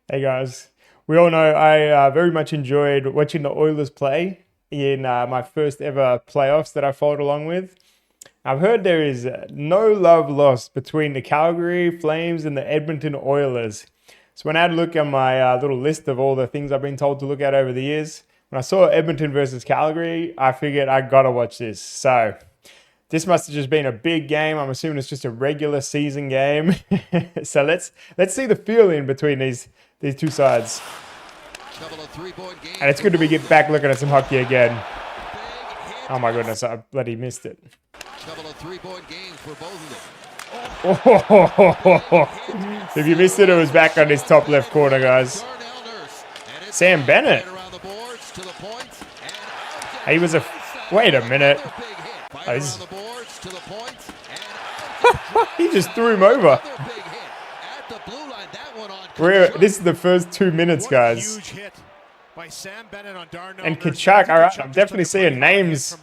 Hey guys, we all know I very much enjoyed watching the Oilers play in my first ever playoffs that I followed along with. I've heard there is no love lost between the Calgary Flames and the Edmonton Oilers. So when I had a look at my little list of all the things I've been told to look at over the years, when I saw Edmonton versus Calgary, I figured I gotta watch this. So this must have just been a big game. I'm assuming it's just a regular season game. So let's see the feeling between these two sides. And it's good to be get back looking at some hockey again. Oh my goodness, I bloody missed it. Oh, if you missed it, it was back on his top left corner, guys. Sam Bennett. He was a... Wait a minute. He just threw him over. This is the first 2 minutes, guys. And Kachuk, all right, I'm definitely seeing names.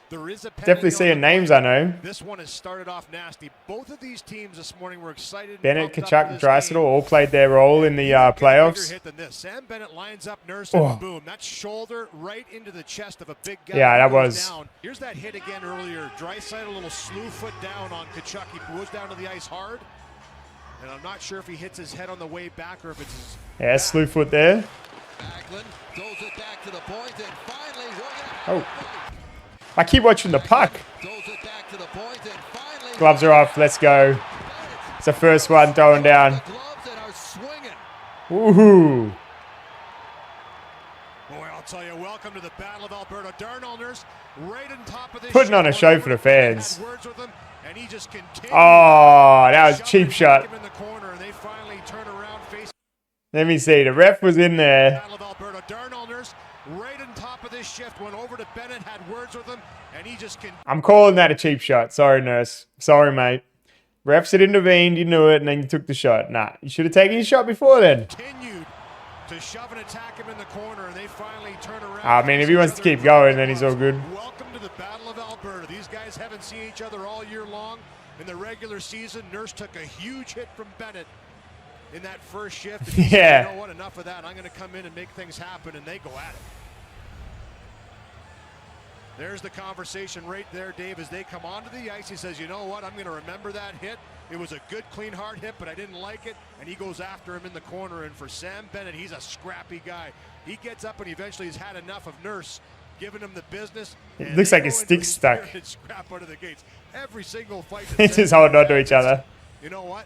Definitely seeing names I know. This one has started off nasty. Both of these teams this morning were excited. Bennett, Kachuk, and Draisaitl all played their role in the playoffs. Sam Bennett lines up Nurse and boom. That shoulder right into the chest of a big guy. Yeah, that was. Down. Here's that hit again earlier. Draisaitl a little slew foot down on Kachuk. He goes down to the ice hard. And I'm not sure if he hits his head on the way back or if it's his back. Slew foot there. It back to the point and finally oh. I keep watching the puck. Gloves are off. Let's go. It's the first one throwing down. Woohoo. Boy, I'll tell you, welcome to the Battle of Alberta. Darnell Nurse right on top of this. Putting on a show for the fans. Oh, that was a cheap shot. Let me see. The ref was in there. Right on top of this shift, went over to Bennett, had words with him, and he just can. I'm calling that a cheap shot. Sorry, Nurse. Sorry, mate. Refs had intervened, you knew it, and then you took the shot. Nah, you should have taken your shot before then. Continued to shove and attack him in the corner, and they finally turn around. I mean, if he wants to keep going, then he's all good. Welcome to the Battle of Alberta. These guys haven't seen each other all year long. In the regular season, Nurse took a huge hit from Bennett in that first shift. And he said, you know what, enough of that. I'm going to come in and make things happen, and they go at it. There's the conversation right there, Dave, as they come onto the ice. He says, you know what, I'm going to remember that hit. It was a good, clean, hard hit, but I didn't like it. And he goes after him in the corner. And for Sam Bennett, he's a scrappy guy. He gets up and eventually has had enough of Nurse giving him the business. It looks like his stick's stuck. Scrap out of the gates. Every single fight. It's just holding on to each other. You know what?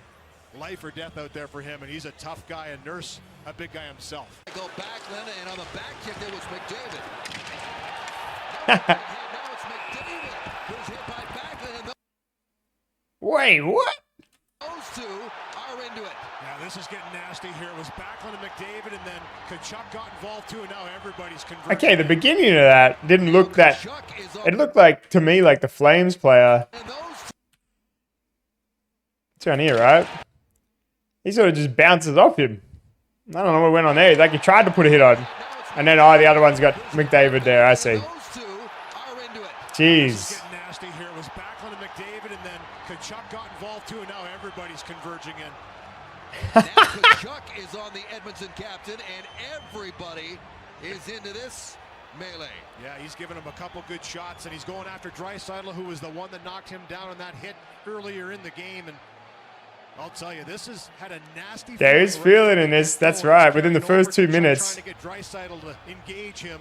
Life or death out there for him, and he's a tough guy, and Nurse, a big guy himself. Go back, Lena, and on the back kick, there was McDavid. Wait, what? Those two are into it. Now this is getting nasty here. It was Backlund and McDavid, and then Kachuk got involved too, and now everybody's converting. Okay, the beginning of that didn't look that. It looked like, to me, like the Flames player. It's around here, right? He sort of just bounces off him. I don't know what went on there. Like he tried to put a hit on. And then, the other one's got McDavid there. I see. Jeez. Nasty here. It was Backlund and McDavid, and then Kachuk got involved too, and now everybody's converging in. Now Kachuk is on the Edmonton captain, and everybody is into this melee. Yeah, he's giving him a couple good shots, and he's going after Draisaitl, who was the one that knocked him down on that hit earlier in the game. And I'll tell you, this has had a nasty. There is feeling in this. That's right. Within the first 2 minutes. Trying to get Draisaitl to engage him.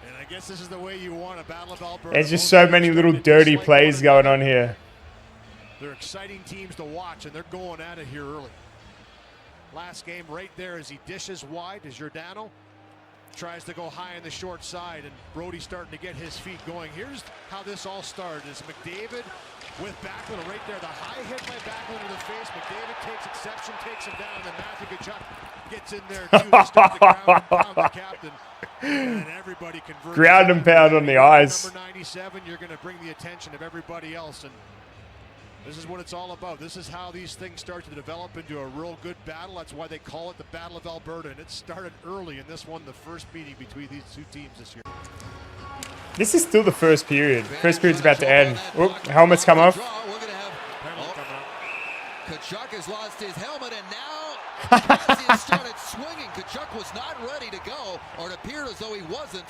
And I guess this is the way you want a Battle of Alberta. There's just so many little dirty plays going on here. They're exciting teams to watch, and they're going at it here early. Last game right there as he dishes wide as Giordano tries to go high on the short side, and Brody's starting to get his feet going. Here's how this all started. Is McDavid with Backlund right there. The high hit by Backlund to the face. McDavid takes exception, takes him down, and then Matthew Kachuk gets in there too. They start to ground and pound the captain. And everybody converts. Ground and pound on the ice. Number 97, you're going to bring the attention of everybody else, and this is what it's all about. This is how these things start to develop into a real good battle. That's why they call it the Battle of Alberta, and it started early in this one, the first meeting between these two teams this year. This is still the first period. First period's about to end. Oop, helmets come off. Kachuk has lost his helmet, and now Cassian started swinging. Kachuk was not ready to go, or it appeared as though he wasn't.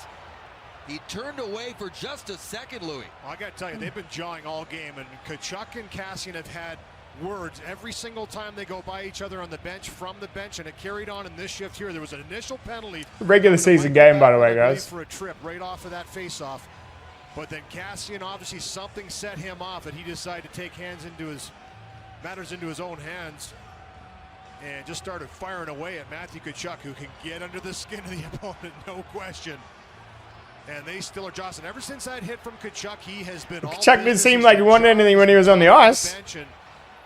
He turned away for just a second, Louis. Well, I got to tell you, they've been jawing all game, and Kachuk and Cassian have had words every single time they go by each other on the bench, from the bench, and it carried on in this shift here. There was an initial penalty. Regular season game, by the way, guys. For a trip right off of that face-off. But then Cassian, obviously something set him off, and he decided to take matters into his own hands and just started firing away at Matthew Kachuk, who can get under the skin of the opponent, no question. And they still are jostling. Ever since that hit from Kachuk, he has been all Kachuk didn't seem like he wanted anything when he was on the ice. And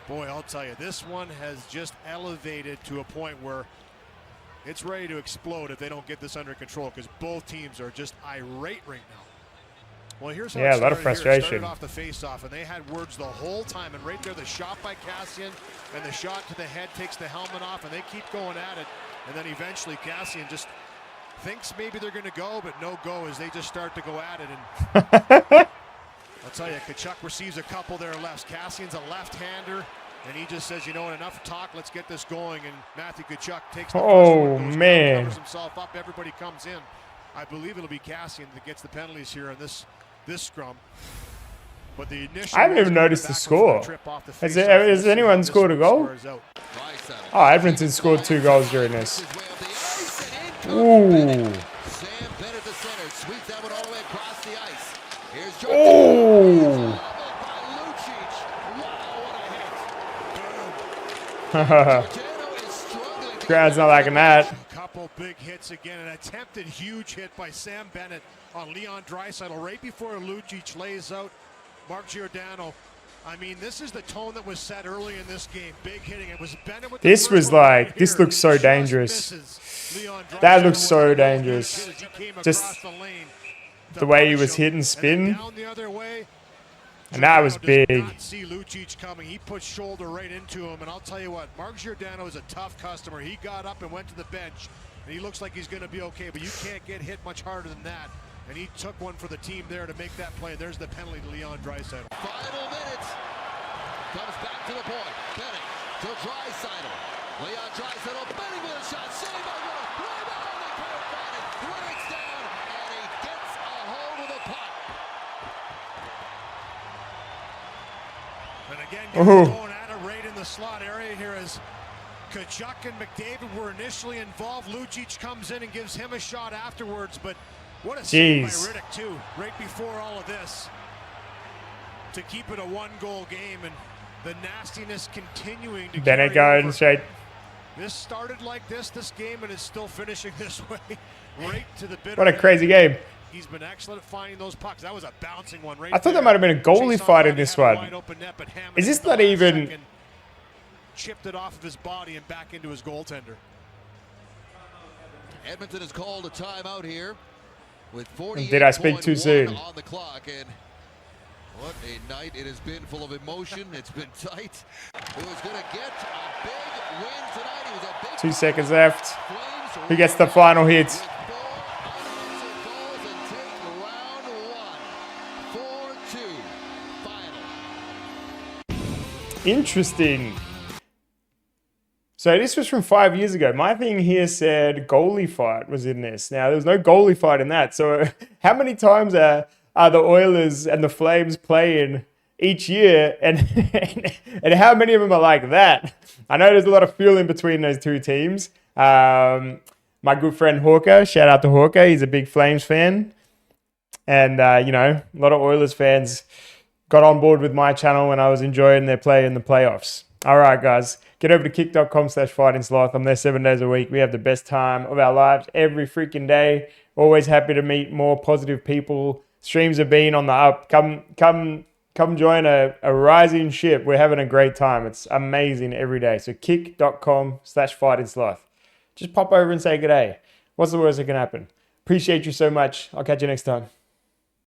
boy, I'll tell you, this one has just elevated to a point where it's ready to explode if they don't get this under control, because both teams are just irate right now. Well, here's how a lot of frustration. Started off the face-off, and they had words the whole time. And right there, the shot by Cassian and the shot to the head takes the helmet off, and they keep going at it. And then eventually Cassian just thinks maybe they're going to go, but no go as they just start to go at it. And I'll tell you, Kachuk receives a couple there lefts. Cassian's a left-hander, and he just says, you know what, enough talk, let's get this going. And Matthew Kachuk takes the first one, goes down, covers himself up, everybody comes in. I believe it'll be Cassian that gets the penalties here in this scrum. But the initial, I haven't even noticed the score. Has anyone scored a goal? Oh, Edmonton scored 2 goals during this. Ooh. Sam Bennett the center sweeps that one all the way across the ice. Here's Ooh. Crowd's not liking that. A couple big hits again. An attempted huge hit by Sam Bennett on Leon Draisaitl right before Lucic lays out Mark Giordano. I mean, this is the tone that was set early in this game. Big hitting. It was Bennett with this was like, this looks so dangerous. That looks so dangerous. Just the way he was hitting spin. And that was big. See Lucic coming. He put shoulder right into him. And I'll tell you what, Mark Giordano is a tough customer. He got up and went to the bench. And he looks like he's going to be okay. But you can't get hit much harder than that. And he took one for the team there to make that play. There's the penalty to Leon Draisaitl. Final minutes. Comes back to the point. Benning to Draisaitl. Leon Draisaitl. Benning with a shot. Saved by Will. Rebound. They can't find it. Breaks down. And he gets a hold of the puck. And again, going at it right in the slot area here as Kachuk and McDavid were initially involved. Lucic comes in and gives him a shot afterwards, but what a save by Riddick, too, right before all of this, to keep it a one-goal game, and the nastiness continuing to Bennett going straight. This started like this game, and it's still finishing this way, right to the bitter. What a crazy game. He's been excellent at finding those pucks. That was a bouncing one right I thought there might have been a goalie fight in this one. Is this not even... Chipped it off of his body and back into his goaltender. Edmonton has called a timeout here with 48 Did I speak too soon? On the clock, and what a night it has been, full of emotion. It's been tight. Who is going to get a big win tonight? He was a big 2 seconds left. Who gets the final hit? with 4 unanswered goals and take round 1. 4-2 final. Interesting. So this was from 5 years ago. My thing here said goalie fight was in this. Now, there was no goalie fight in that. So how many times are the Oilers and the Flames playing each year? And how many of them are like that? I know there's a lot of feeling between those two teams. My good friend Hawker, shout out to Hawker. He's a big Flames fan. And, you know, a lot of Oilers fans got on board with my channel when I was enjoying their play in the playoffs. All right, guys, get over to kick.com/fightingsloth. I'm there 7 days a week. We have the best time of our lives every freaking day. Always happy to meet more positive people. Streams have been on the up. Come join a rising ship. We're having a great time. It's amazing every day. So kick.com/fightingsloth. Just pop over and say good day. What's the worst that can happen? Appreciate you so much. I'll catch you next time.